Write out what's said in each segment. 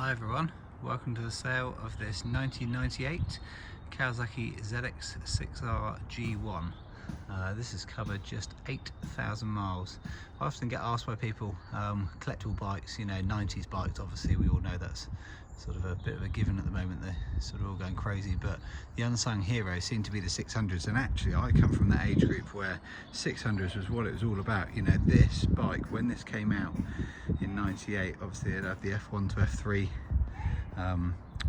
Hi everyone, welcome to the sale of this 1998 Kawasaki ZX6-R G1. This has covered just 8,000 miles. I often get asked by people, collectible bikes, you know, 90s bikes, obviously we all know that's sort of a bit of a given at the moment, they're sort of all going crazy, but the unsung heroes seem to be the 600s, and actually I come from that age group where 600s was what it was all about. You know, this bike, when this came out in 98, obviously it had the F1 to F3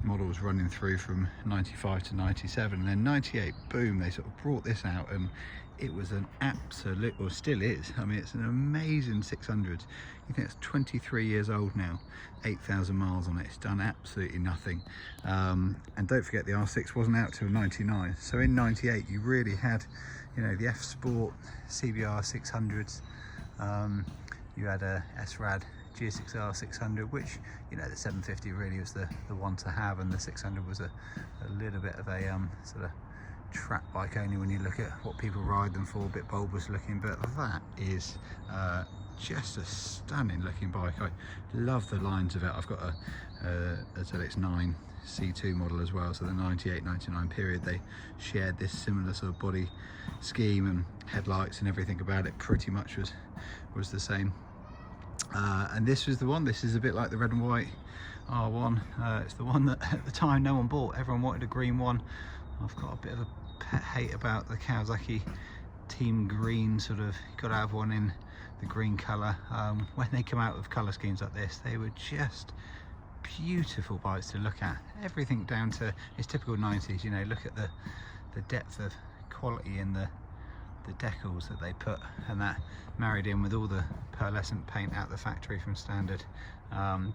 models running through from 95 to 97, and then 98, boom, they sort of brought this out, and it was an absolute, or still is, I mean, it's an amazing 600. You think it's 23 years old now, 8,000 miles on it, it's done absolutely nothing. And don't forget the R6 wasn't out till 99, so in 98 you really had, you know, the F Sport CBR 600s, you had a SRAD GSX-R 600, which, you know, the 750 really was the one to have, and the 600 was a little bit of a sort of track bike only when you look at what people ride them for, a bit bulbous looking, but that is just a stunning looking bike. I love the lines of it. I've got a ZX9 C2 model as well, so the 98-99 period they shared this similar sort of body scheme, and headlights and everything about it pretty much was the same. And this was the one. This is a bit like the red and white R1. It's the one that at the time no one bought. Everyone wanted a green one. I've got a bit of a pet hate about the Kawasaki team green, sort of got to have one in the green colour. When they come out with colour schemes like this, they were just beautiful bikes to look at. Everything down to, it's typical 90s, you know, look at the depth of quality in the decals that they put, and that married in with all the pearlescent paint out the factory from standard.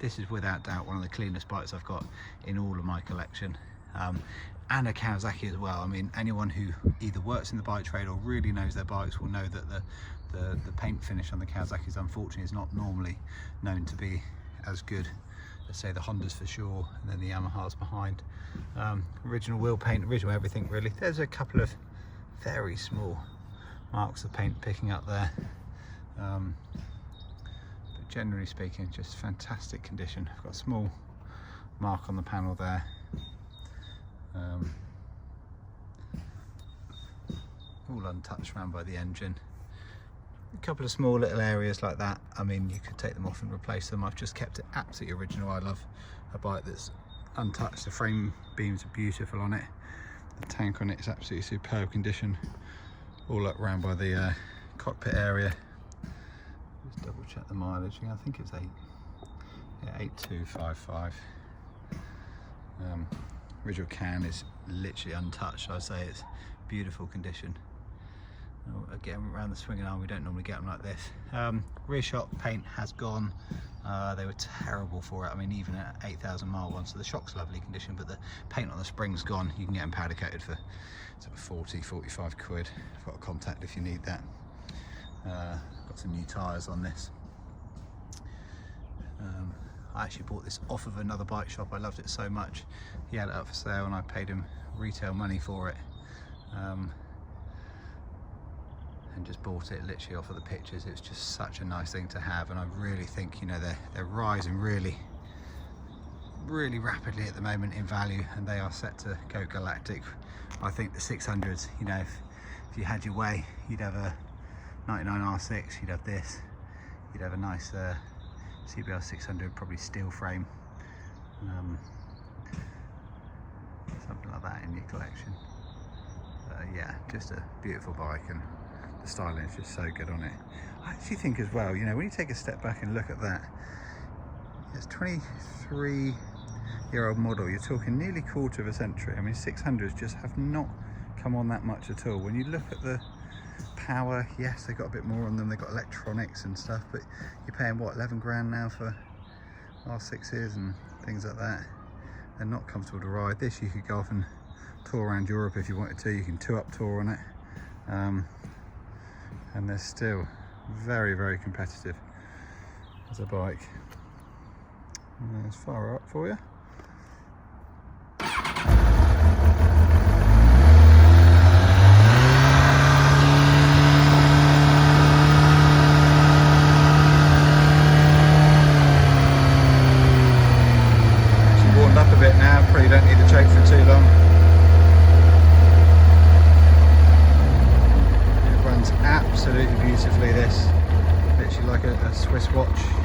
This is without doubt one of the cleanest bikes I've got in all of my collection, and a Kawasaki as well. I mean, anyone who either works in the bike trade or really knows their bikes will know that the paint finish on the Kawasaki's unfortunately is not normally known to be as good as, say, the Hondas for sure, and then the Yamahas behind. Original wheel paint, original everything really. There's a couple of very small marks of paint picking up there, but generally speaking, just fantastic condition. I've got a small mark on the panel there, all untouched around by the engine. A couple of small little areas like that, I mean, you could take them off and replace them. I've just kept it absolutely original. I love a bike that's untouched. The frame beams are beautiful on it, the tank on it is absolutely superb condition. All up round by the cockpit area. Just double check the mileage. I think it's 8255. Original can is literally untouched. I'd say it's beautiful condition. Again, around the swinging arm, we don't normally get them like this. Rear shock paint has gone. They were terrible for it. I mean, even at 8,000 mile one, so the shock's lovely condition, but the paint on the spring's gone. You can get them powder coated for sort of 40, 45 quid. I've got a contact if you need that. Got some new tyres on this. I actually bought this off of another bike shop. I loved it so much. He had it up for sale and I paid him retail money for it. And just bought it literally off of the pictures. It was just such a nice thing to have, and I really think, you know, they're rising really rapidly at the moment in value, and they are set to go galactic. I think the 600s, you know, if you had your way, you'd have a 99 R6, you'd have this, you'd have a nice CBR 600, probably steel frame, something like that in your collection. Yeah, just a beautiful bike, and the styling is just so good on it. I actually think as well, you know, when you take a step back and look at that, it's 23-year-old model. You're talking nearly quarter of a century. I mean, 600s just have not come on that much at all. When you look at the power, yes, they got a bit more on them. They got electronics and stuff, but you're paying what, 11 grand now for R6s and things like that. They're not comfortable to ride. This you could go off and tour around Europe if you wanted to. You can 2-up tour on it. And they're still very, very competitive as a bike. As far up for you. probably don't need the choke for too long. It runs absolutely beautifully, this. Literally like a Swiss watch.